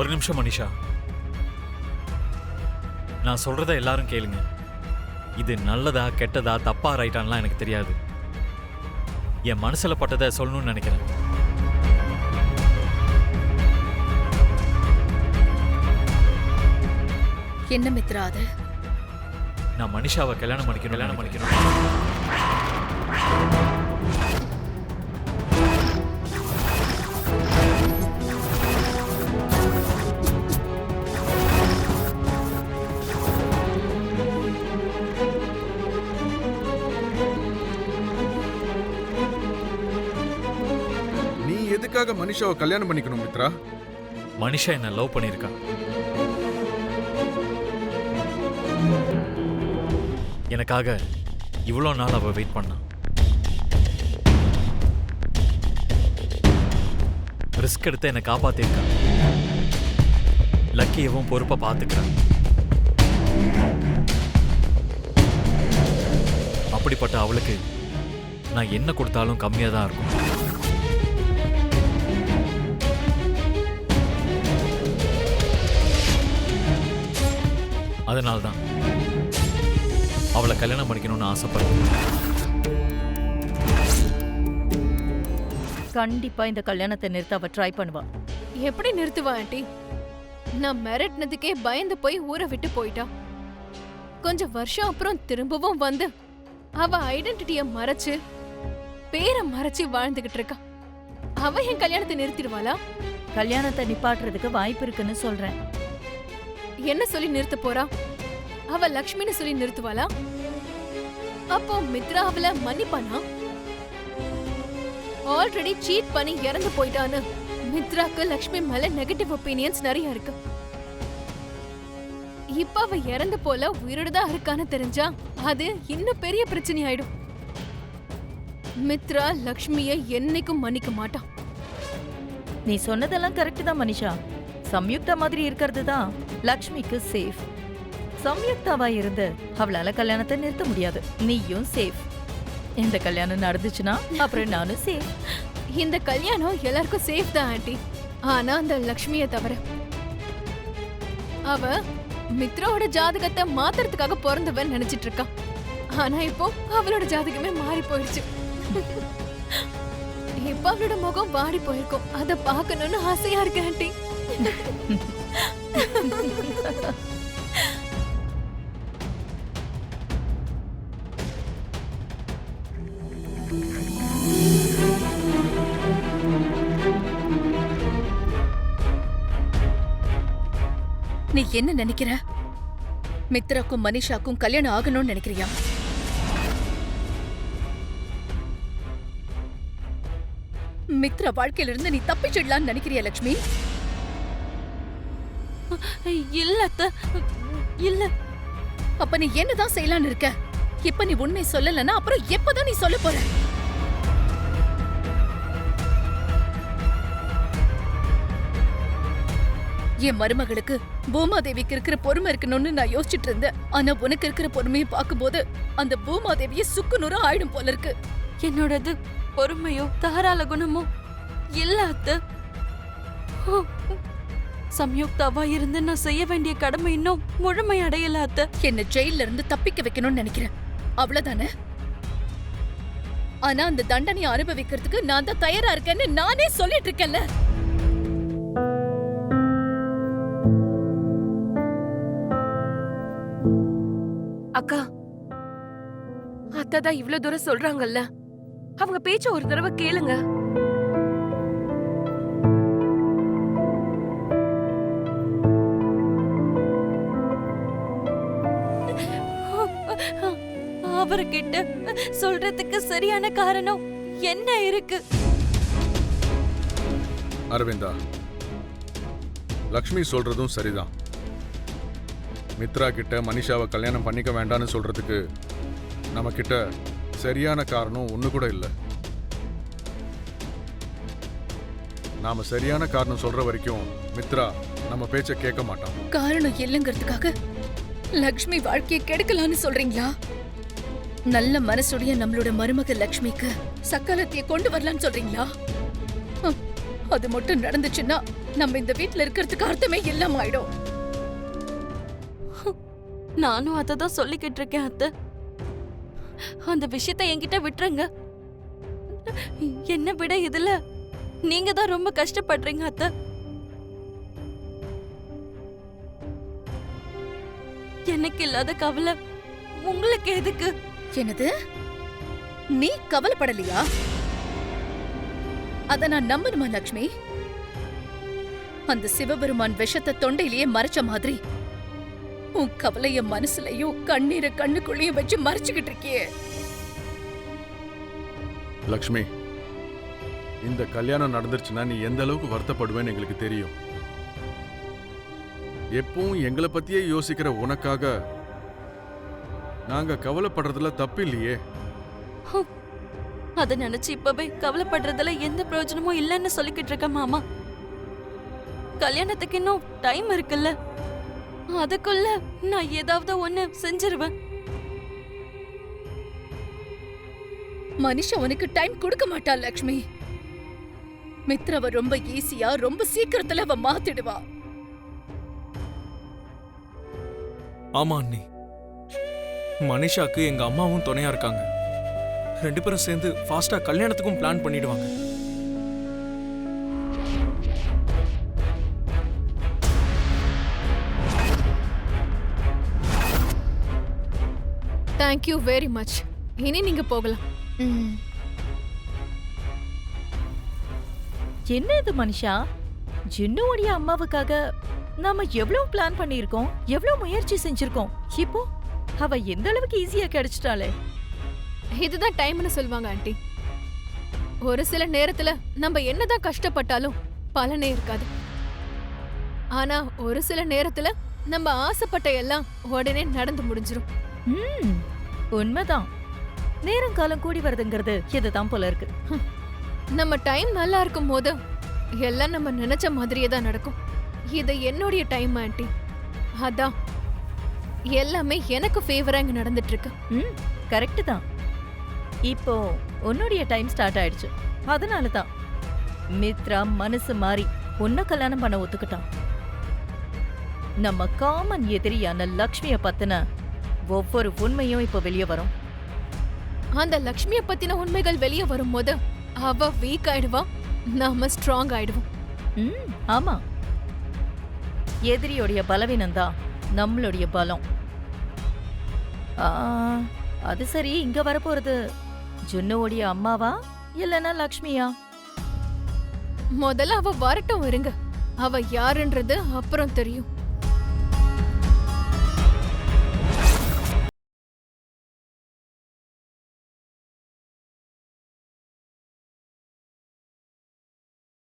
ஒரு நிமிஷம் மனிஷா, நான் சொல்றத எல்லாரும் கேளுங்க. இது நல்லதா கெட்டதா தப்பா ரைட்டான்லாம் எனக்கு தெரியாது. என் மனசுல பட்டதை சொல்லணும்னு நினைக்கிறேன். என்ன மித்ரா அது? நான் மனிஷாவை கல்யாணம் பண்ணிக்கணும். நீ எதுக்காக மனிஷாவை கல்யாணம் பண்ணிக்கணும் மித்ரா? மனிஷா என்ன லவ் பண்ணியிருக்கா. எனக்காக இவ்வளோ நாள் அவ வெயிட் பண்ணா. ரிஸ்க் எடுத்து என்னை காப்பாத்திருக்கா. லக்கியவும் பொறுப்பை பார்த்துக்கிறான். அப்படிப்பட்ட அவளுக்கு நான் என்ன கொடுத்தாலும் கம்மியாக தான் இருக்கும். அதனால்தான் அவளை கல்யாணம் பண்ணிக்கணும்னு ஆசைப்படுறேன். கண்டிப்பா இந்த கல்யாணத்தை நிறுத்த அவ ட்ரை பண்ணுவா. எப்படி நிறுத்துவா ஆண்டி? நான் மிரட்டினதுக்கே பயந்து போய் ஊரை விட்டு போயிட்டா. கொஞ்சம் வருஷம் அப்புறம் திரும்பவும் வந்து அவ ஐடென்டிட்டிய மறைச்சு பேரை மறைச்சு வாழ்ந்துகிட்டு இருக்கா. அவ என் கல்யாணத்தை நிறுத்திடுவாளா? கல்யாணத்தை நிப்பாட்டுறதுக்கு வாய்ப்பு இருக்குன்னு சொல்றேன். என்ன சொல்லி நிறுத்த போறா? அவ லக்ஷ்மின்னு சொல்லி நிறுத்துவாளா? அப்போ மித்ரா அவள மன்னிப்பானா? ஆல்ரெடி சீட் பண்ணி இறந்து போயிட்டான்னு மித்ராக்கு லக்ஷ்மி மேல நெகட்டிவ் ஒப்பீனியன்ஸ் நிறைய இருக்கு. இப்ப அவ இறந்து போல உயிரோடதான் இருக்கான்னு தெரிஞ்சா அது இன்னும் பெரிய பிரச்சனை ஆயிடும். மித்ரா லக்ஷ்மியை என்னைக்கும் மன்னிக்க மாட்டான். நீ சொன்னதெல்லாம் கரெக்ட் தான் மனிஷா. சம்யுக்தா மாதிரி இருக்கிறது தான் லக்ஷ்மிக்கு சேஃப். சம்யுக்தாவா இருந்து அவளால கல்யாணத்தை நிறுத்த முடியாது. நீயும் சேஃப். இந்த கல்யாணம் நடந்துச்சுன்னா அப்புறம் நானும் சேஃப். இந்த கல்யாணம் எல்லாருக்கும் சேஃப் தான் ஆண்டி. ஆனா அந்த லக்ஷ்மிய தவிர. அவ மித்ராவோட ஜாதகத்தை மாத்துறதுக்காக பிறந்தவன் நினைச்சிட்டு இருக்கா. ஆனா இப்போ அவளோட ஜாதகமே மாறி போயிடுச்சு. இப்ப அவளோட முகம் வாடி போயிருக்கும். அத பாக்கணும்னு ஆசையா இருக்கு ஆண்டி. நீ என்ன நினைக்கிற? மித்ராக்கும் மனிஷாக்கும் கல்யாணம் ஆகணும்னு நினைக்கிறியா? மித்ரா வாழ்க்கையில இருந்து நீ தப்பிச்சிடலான்னு நினைக்கிறியா லட்சுமி? இல்ல இல்ல. அப்ப நீ என்னதான் செய்யலான்னு இருக்க? இப்ப நீ உண்மை சொல்லலன்னா அப்புறம் எப்பதான் நீ சொல்ல போற? என் மருமகளுக்கு பூமாதேவிக்கு இருக்கிற பொறுமை இருக்கணும்னு நான் யோசிச்சுட்டு இருந்தேன். ஆனா உனக்கு இருக்கிற பொறுமையை பார்க்கும்போது அந்த பூமாதேவியை சுக்குநூறா ஆயிடும் போல இருக்கு. என்னோடது பொறுமையோ தாராள குணமோ இல்ல அத்தை. சம்யுக்தாவா இருந்து நான் செய்ய வேண்டிய கடமை இன்னும் முழுமை அடையல அத்தை. என்ன ஜெயில இருந்து தப்பிக்க வைக்கணும்னு நினைக்கிறேன், அவ்வளவுதானே? ஆனா அந்த தண்டனையை அனுபவிக்கிறதுக்கு நான் தான் தயாரா இருக்கேன்னு நானே சொல்லிட்டு இருக்கேன்ல. அக்கா, அத்தை தான் இவ்வளவு தூரம் சொல்றாங்கல்ல, அவங்க பேச்ச ஒரு தடவை கேளுங்க. அவர்கிட்ட சொல்றதுக்கு சரியான காரணம் என்ன இருக்கு? அரவிந்தா, லக்ஷ்மி சொல்றதும் சரிதான். மித்ரா கிட்ட மனிஷாவை கல்யாணம் பண்ணிக்க வேண்டான்னு சொல்றதுக்கு நம்ம கிட்ட சரியான காரணம் ஒண்ணு கூட இல்லை. நாம சரியான காரணம் சொல்ற வரைக்கும் மித்ரா நம்ம பேச்ச கேட்க மாட்டான். காரணம் இல்லைங்கிறதுக்காக லக்ஷ்மி வாழ்க்கையை கெடுக்கலான்னு சொல்றீங்களா? நல்ல மனசுடைய நம்மளோட மருமக லக்ஷ்மிக்கு சக்காலத்தைய கொண்டு வரலான்னு சொல்றீங்களா? அது மட்டும் நடந்துச்சுன்னா நம்ம இந்த வீட்ல இருக்கிறதுக்கு அர்த்தமே இல்லாம ஆயிடும். நானும் அதை தான் சொல்லிக்கிட்டு இருக்கேன் அத்தை. அந்த விஷயத்தை என்கிட்ட விட்டுருங்க. என்ன விட இதுல நீங்க தான் ரொம்ப கஷ்டப்படுறீங்க அத்தை. எனக்கு இல்லாத கவலை உங்களுக்கு எதுக்கு? என்னது? நீ கவலைப்படலையா? அத நான் நம்பணுமா லக்ஷ்மி? அந்த சிவபெருமான் விஷத்தை தொண்டையிலேயே மறைச்ச மாதிரி உன் கவலைய மனசுலயும் கண்ணீரை கண்ணுக்குள்ளேயும் வச்சு மறைச்சுக்கிட்டு இருக்கியே. லக்ஷ்மி, இந்த கல்யாணம் நடந்துருச்சுன்னா நீ எந்த அளவுக்கு வருத்தப்படுவேன்னு எங்களுக்கு தெரியும். எப்பவும் எங்களை பத்தியே யோசிக்கிற உனக்காக நாங்க கவலைப்படுறதுல தப்பு இல்லையே. அதை நினைச்சு இப்பவே கவலைப்படுறதுல எந்த பிரயோஜனமும் இல்லைன்னு சொல்லிக்கிட்டு இருக்க மாமா. கல்யாணத்துக்கு இன்னும் டைம் இருக்குல்ல, அதுக்குள்ள நான் ஏதாவது ஒண்ணு செஞ்சிருவேன். மனுஷன் உனக்கு டைம் கொடுக்க மாட்டா லக்ஷ்மி. மித்ராவ ரொம்ப ஈஸியா ரொம்ப சீக்கிரத்துல அவ மாத்திடுவா. ஆமா அண்ணி, மனிஷாக்கு எங்க அம்மாவும் துணையா இருக்காங்க. 2 பேரும் சேர்ந்து ஃபாஸ்டா கல்யாணத்துக்கும் பிளான் பண்ணிடுவாங்க. Thank you very much. இனி நீங்க போகலாம். என்ன இது மனிஷா, ஜின்னுவோடைய அம்மாவுக்காக நாம எவ்வளவு பிளான் பண்ணியிருக்கோம், எவ்வளவு முயற்சி செஞ்சிருக்கோம். இப்போ அவ எந்த அளவுக்கு ஈஸியா கிடைச்சிட்டாளே. இதுதான் டைம்னு சொல்லுவாங்க ஆண்டி. ஒரு சில நேரத்துல நம்ம என்னதான் கஷ்டப்பட்டாலும் பலனே இருக்காது. ஆனா ஒரு சில நேரத்துல நம்ம ஆசைப்பட்ட எல்லாம் உடனே நடந்து முடிஞ்சிரும். உண்மைதான். நேரம் காலம் கூடி வருதுங்கிறது இதுதான் போல இருக்கு. நம்ம டைம் நல்லா இருக்கும் போது எல்லாம் நம்ம நினைச்ச மாதிரியே தான் நடக்கும். இது என்னுடைய டைம் ஆண்டி. அதான் எல்லாமே எனக்கு ஃபேவரா இங்க நடந்துட்டு இருக்கு. கரெக்ட் தான். இப்போ உன்னுடைய டைம் ஸ்டார்ட் ஆயிடுச்சு. அதனால தான் மித்ரா மனசு மாறி உன்னை கல்யாணம் பண்ண ஒத்துக்கிட்டான். நம்ம காமன் எதிரியான லக்ஷ்மிய பத்தின ஒவ்வொரு உண்மையும் இப்போ வெளியே வரும். அந்த லக்ஷ்மிய பத்தின உண்மைகள் வெளியே வரும்போது அவ வீக் ஆயிடுவா, நாம ஸ்ட்ராங் ஆயிடுவோம். ஆமா, எதிரியோடைய பலவீனம் தான் நம்மளுடைய பலம். அது சரி, இங்க வரப்போறது ஜுன்னுவோடைய அம்மாவா இல்லனா லக்ஷ்மியா? முதல்ல அவ வரட்டும் இருங்க. அவ யாருன்றது அப்புறம் தெரியும்.